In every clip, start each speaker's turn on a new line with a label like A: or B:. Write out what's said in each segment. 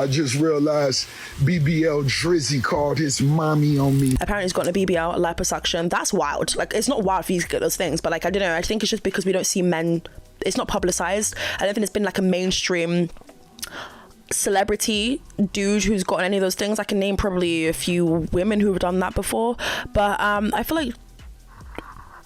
A: I just realized BBL Drizzy called his mommy on me.
B: Apparently he's got a BBL, liposuction. That's wild. Like, it's not wild for you to get those things, but like, I don't know. I think it's just because we don't see men. It's not publicized. I don't think it's been like a mainstream celebrity dude who's gotten any of those things. I can name probably a few women who've done that before, but I feel like,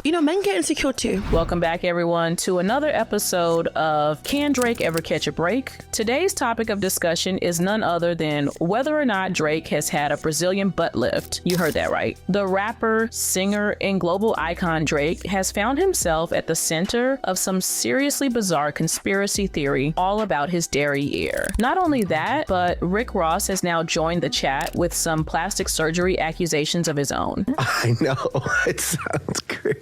B: you know, men get insecure too.
C: Welcome back, everyone, to another episode of Can Drake Ever Catch a Break? Today's topic of discussion is none other than whether or not Drake has had a Brazilian butt lift. You heard that right. The rapper, singer, and global icon Drake has found himself at the center of some seriously bizarre conspiracy theory all about his derriere. Not only that, but Rick Ross has now joined the chat with some plastic surgery accusations of his own.
D: I know, it sounds crazy.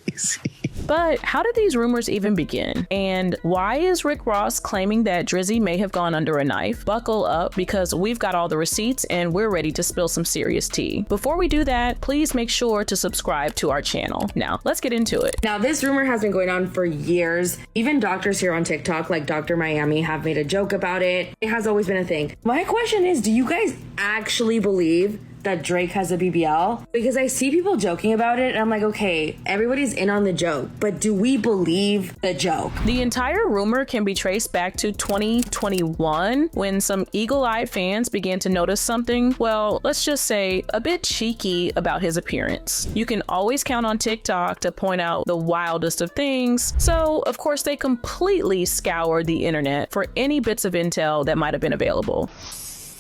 C: But how did these rumors even begin? And why is Rick Ross claiming that Drizzy may have gone under a knife? Buckle up, because we've got all the receipts and we're ready to spill some serious tea. Before we do that, please make sure to subscribe to our channel. Now, let's get into it.
E: Now, this rumor has been going on for years. Even doctors here on TikTok, like Dr. Miami, have made a joke about it. It has always been a thing. My question is, do you guys actually believe that Drake has a BBL? Because I see people joking about it and I'm like, okay, everybody's in on the joke, but do we believe the joke?
C: The entire rumor can be traced back to 2021 when some eagle-eyed fans began to notice something, well, let's just say a bit cheeky about his appearance. You can always count on TikTok to point out the wildest of things, so of course they completely scoured the internet for any bits of intel that might have been available.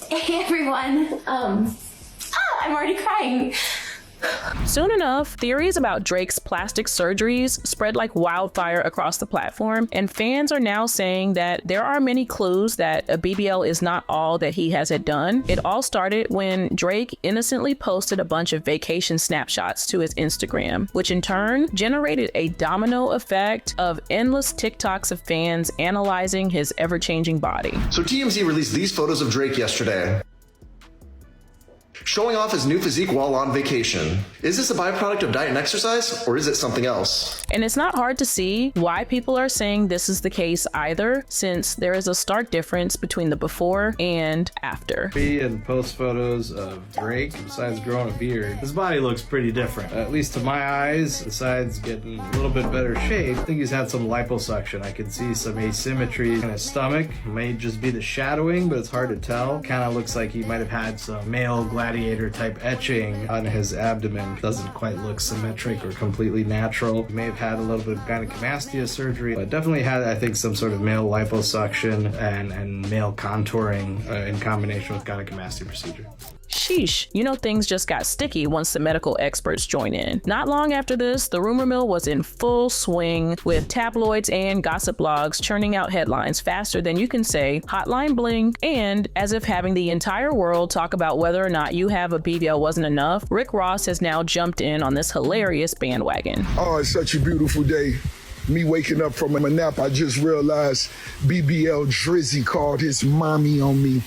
F: Hey everyone, I'm already crying.
C: Soon enough, theories about Drake's plastic surgeries spread like wildfire across the platform, and fans are now saying that there are many clues that a BBL is not all that he has had done. It all started when Drake innocently posted a bunch of vacation snapshots to his Instagram, which in turn generated a domino effect of endless TikToks of fans analyzing his ever-changing body.
G: So TMZ released these photos of Drake yesterday, showing off his new physique while on vacation. Is this a byproduct of diet and exercise, or is it something else?
C: And it's not hard to see why people are saying this is the case either, since there is a stark difference between the before and after.
H: Pre and post photos of Drake, besides growing a beard, his body looks pretty different. At least to my eyes, besides getting a little bit better shape, I think he's had some liposuction. I can see some asymmetry in his stomach. May just be the shadowing, but it's hard to tell. Kind of looks like he might have had some male gladiator type etching on his abdomen. Doesn't quite look symmetric or completely natural. He may have had a little bit of gynecomastia surgery, but definitely had, I think, some sort of male liposuction and male contouring in combination with gynecomastia procedure.
C: Sheesh, you know things just got sticky once the medical experts join in. Not long after this, the rumor mill was in full swing, with tabloids and gossip blogs churning out headlines faster than you can say hotline bling, and as if having the entire world talk about whether or not you have a BBL wasn't enough, Rick Ross has now jumped in on this hilarious bandwagon.
A: Oh, it's such a beautiful day. Me waking up from a nap, I just realized BBL Drizzy called his mommy on me.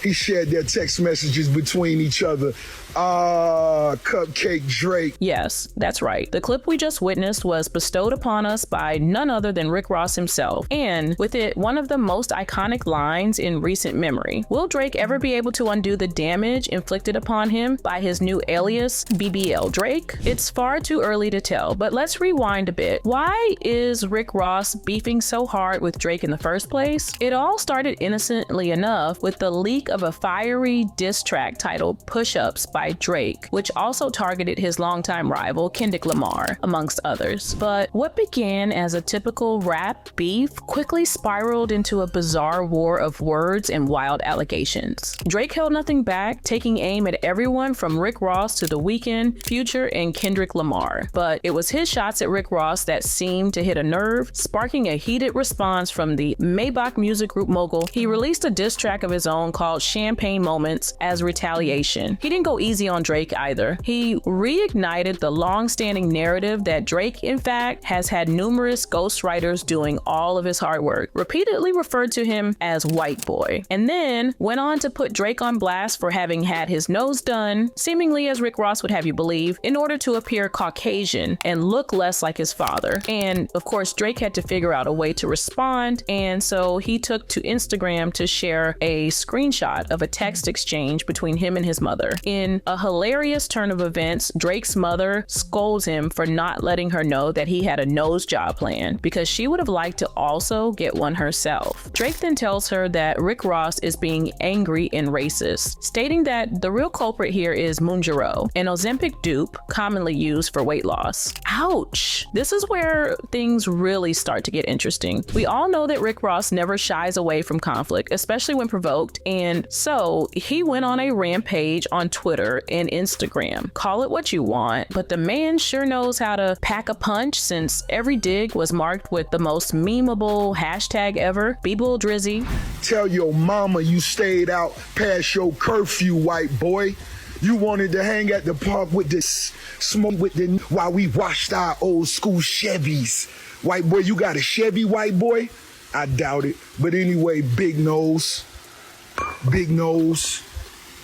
A: He shared their text messages between each other. Cupcake Drake.
C: Yes, that's right. The clip we just witnessed was bestowed upon us by none other than Rick Ross himself, and with it, one of the most iconic lines in recent memory. Will Drake ever be able to undo the damage inflicted upon him by his new alias, BBL Drake? It's far too early to tell, but let's rewind a bit. Why is Rick Ross beefing so hard with Drake in the first place? It all started innocently enough with the leak of a fiery diss track titled Push-Ups by Drake, which also targeted his longtime rival Kendrick Lamar, amongst others. But what began as a typical rap beef quickly spiraled into a bizarre war of words and wild allegations. Drake held nothing back, taking aim at everyone from Rick Ross to The Weeknd, Future, and Kendrick Lamar. But it was his shots at Rick Ross that seemed to hit a nerve, sparking a heated response from the Maybach music group mogul. He released a diss track of his own called called Champagne Moments as retaliation. He didn't go easy on Drake either. He reignited the long-standing narrative that Drake, in fact, has had numerous ghostwriters doing all of his hard work, repeatedly referred to him as white boy, and then went on to put Drake on blast for having had his nose done, seemingly as Rick Ross would have you believe, in order to appear Caucasian and look less like his father. And of course, Drake had to figure out a way to respond, and so he took to Instagram to share a screenshot of a text exchange between him and his mother. In a hilarious turn of events, Drake's mother scolds him for not letting her know that he had a nose job plan because she would have liked to also get one herself. Drake then tells her that Rick Ross is being angry and racist, stating that the real culprit here is Mounjaro, an Ozempic dupe commonly used for weight loss. Ouch! This is where things really start to get interesting. We all know that Rick Ross never shies away from conflict, especially when provoked, and so he went on a rampage on Twitter and Instagram. Call it what you want, but the man sure knows how to pack a punch, since every dig was marked with the most memeable hashtag ever, BBL Drizzy.
A: Tell your mama you stayed out past your curfew, white boy. You wanted to hang at the park with this smoke with the while we washed our old school Chevys. White boy, you got a Chevy, white boy? I doubt it. But anyway, big nose. Big nose.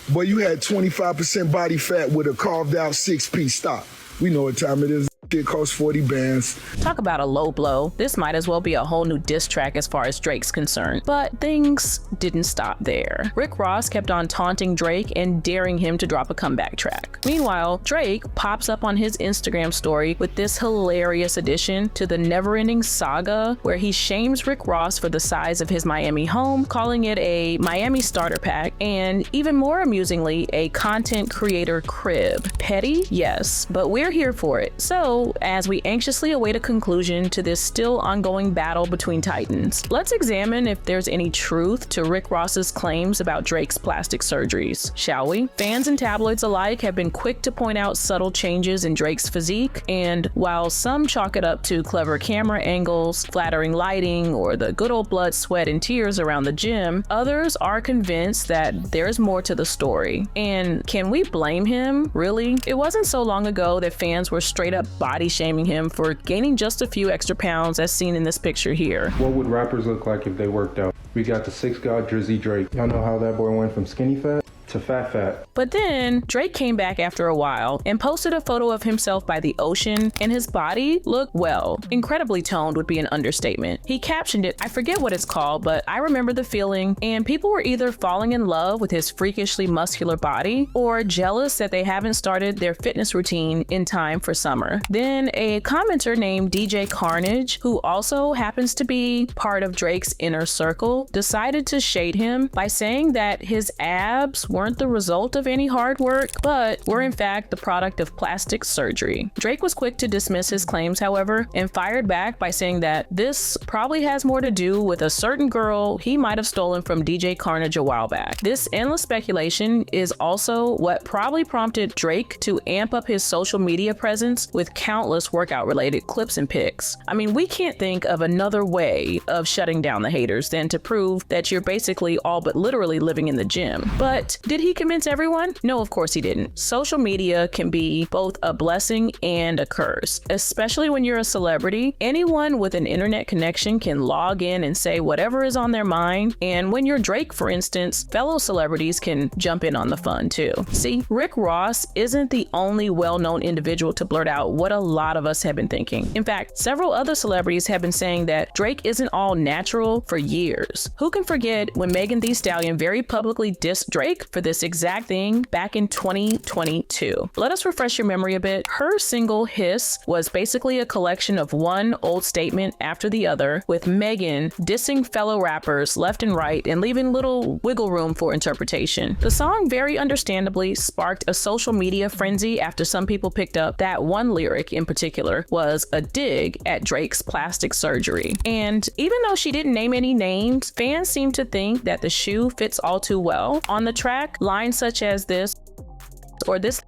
A: Boy, you had 25% body fat with a carved out 6-piece stop. We know what time it is. It costs 40 bands.
C: Talk about a low blow. This might as well be a whole new diss track as far as Drake's concerned. But things didn't stop there. Rick Ross kept on taunting Drake and daring him to drop a comeback track. Meanwhile, Drake pops up on his Instagram story with this hilarious addition to the never-ending saga where he shames Rick Ross for the size of his Miami home, calling it a Miami starter pack, and even more amusingly, a content creator crib. Petty? Yes, but we're here for it. So, as we anxiously await a conclusion to this still ongoing battle between titans, let's examine if there's any truth to Rick Ross's claims about Drake's plastic surgeries, shall we? Fans and tabloids alike have been quick to point out subtle changes in Drake's physique, and while some chalk it up to clever camera angles, flattering lighting, or the good old blood, sweat, and tears around the gym, others are convinced that there's more to the story. And can we blame him, really? It wasn't so long ago that fans were straight up body shaming him for gaining just a few extra pounds, as seen in this picture here.
I: What would rappers look like if they worked out? We got the 6 God Drizzy Drake. Y'all know how that boy went from skinny fat to fat.
C: But then Drake came back after a while and posted a photo of himself by the ocean, and his body looked, well, incredibly toned would be an understatement. He captioned it, I forget what it's called, but I remember the feeling, and people were either falling in love with his freakishly muscular body or jealous that they haven't started their fitness routine in time for summer. Then a commenter named DJ Carnage, who also happens to be part of Drake's inner circle, decided to shade him by saying that his abs weren't the result of any hard work, but were in fact the product of plastic surgery. Drake was quick to dismiss his claims, however, and fired back by saying that this probably has more to do with a certain girl he might have stolen from DJ Carnage a while back. This endless speculation is also what probably prompted Drake to amp up his social media presence with countless workout-related clips and pics. I mean, we can't think of another way of shutting down the haters than to prove that you're basically all but literally living in the gym. But did he convince everyone? No, of course he didn't. Social media can be both a blessing and a curse, especially when you're a celebrity. Anyone with an internet connection can log in and say whatever is on their mind. And when you're Drake, for instance, fellow celebrities can jump in on the fun too. See, Rick Ross isn't the only well-known individual to blurt out what a lot of us have been thinking. In fact, several other celebrities have been saying that Drake isn't all natural for years. Who can forget when Megan Thee Stallion very publicly dissed Drake for this exact thing back in 2022. Let us refresh your memory a bit. Her single Hiss was basically a collection of one old statement after the other, with Megan dissing fellow rappers left and right and leaving little wiggle room for interpretation. The song very understandably sparked a social media frenzy after some people picked up that one lyric in particular was a dig at Drake's plastic surgery. And even though she didn't name any names, fans seem to think that the shoe fits all too well. On the track, lines such as this or this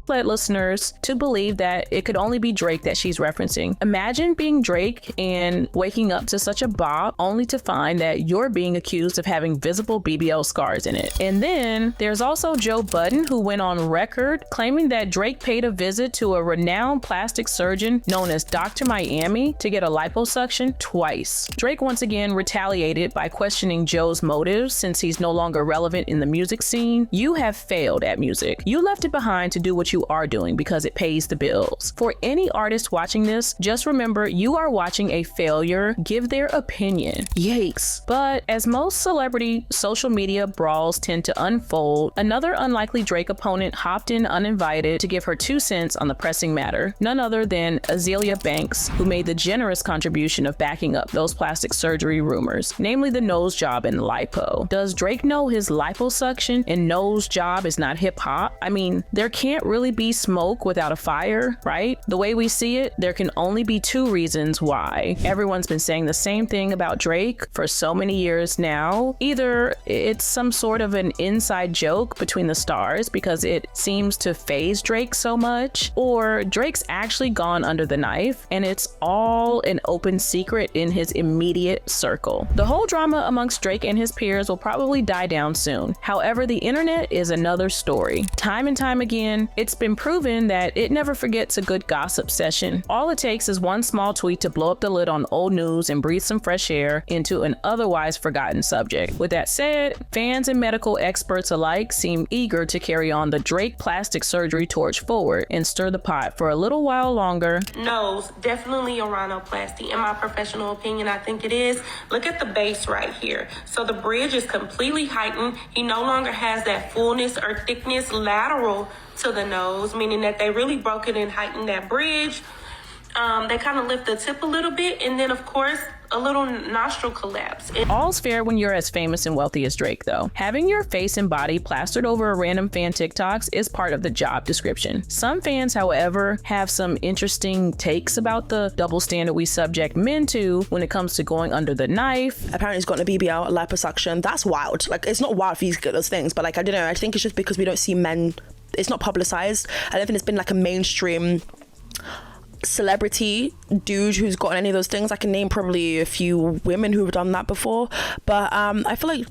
C: led listeners to believe that it could only be Drake that she's referencing. Imagine being Drake and waking up to such a bop only to find that you're being accused of having visible BBL scars in it. And then there's also Joe Budden, who went on record claiming that Drake paid a visit to a renowned plastic surgeon known as Dr. Miami to get a liposuction twice. Drake once again retaliated by questioning Joe's motives since he's no longer relevant in the music scene. You have failed at music. You left it behind to do what you are doing because it pays the bills. For any artist watching this, just remember you are watching a failure give their opinion. Yikes. But as most celebrity social media brawls tend to unfold, another unlikely Drake opponent hopped in uninvited to give her 2 cents on the pressing matter, none other than Azealia Banks, who made the generous contribution of backing up those plastic surgery rumors, namely the nose job and lipo. Does Drake know his liposuction and nose job is not hip hop? I mean, there can't really be smoke without a fire, right? The way we see it, there can only be 2 reasons why. Everyone's been saying the same thing about Drake for so many years now. Either it's some sort of an inside joke between the stars because it seems to faze Drake so much, or Drake's actually gone under the knife and it's all an open secret in his immediate circle. The whole drama amongst Drake and his peers will probably die down soon. However, the internet is another story. Time and time again, it's been proven that it never forgets a good gossip session. All it takes is one small tweet to blow up the lid on old news and breathe some fresh air into an otherwise forgotten subject. With that said, fans and medical experts alike seem eager to carry on the Drake plastic surgery torch forward and stir the pot for a little while longer.
J: Nose, definitely a rhinoplasty. In my professional opinion, I think it is. Look at the base right here. So the bridge is completely heightened. He no longer has that fullness or thickness lateral to the nose, meaning that they really broke it and heightened that bridge. They kind of lift the tip a little bit, and then of course a little nostril collapse.
C: All's fair when you're as famous and wealthy as Drake, though. Having your face and body plastered over a random fan TikToks is part of the job description. Some fans, however, have some interesting takes about the double standard we subject men to when it comes to going under the knife.
B: Apparently he's gotten a BBL, a liposuction. That's wild. Like, it's not wild for you to get those things, but like, I don't know, I think it's just because we don't see men, it's not publicized. I don't think it's been like a mainstream celebrity dude who's gotten any of those things. I can name probably a few women who've done that before, but I feel like,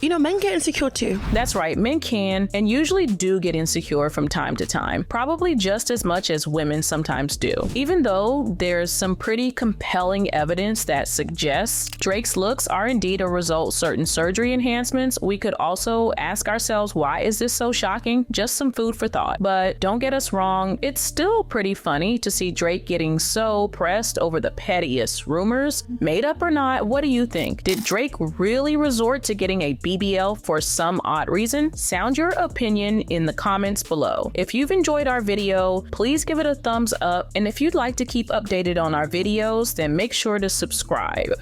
B: you know, men get insecure too.
C: That's right, men can and usually do get insecure from time to time, probably just as much as women sometimes do. Even though there's some pretty compelling evidence that suggests Drake's looks are indeed a result of certain surgery enhancements, we could also ask ourselves, why is this so shocking? Just some food for thought. But don't get us wrong, it's still pretty funny to see Drake getting so pressed over the pettiest rumors. Made up or not, what do you think? Did Drake really resort to getting a BBL for some odd reason? Sound your opinion in the comments below. If you've enjoyed our video, please give it a thumbs up, and if you'd like to keep updated on our videos, then make sure to subscribe.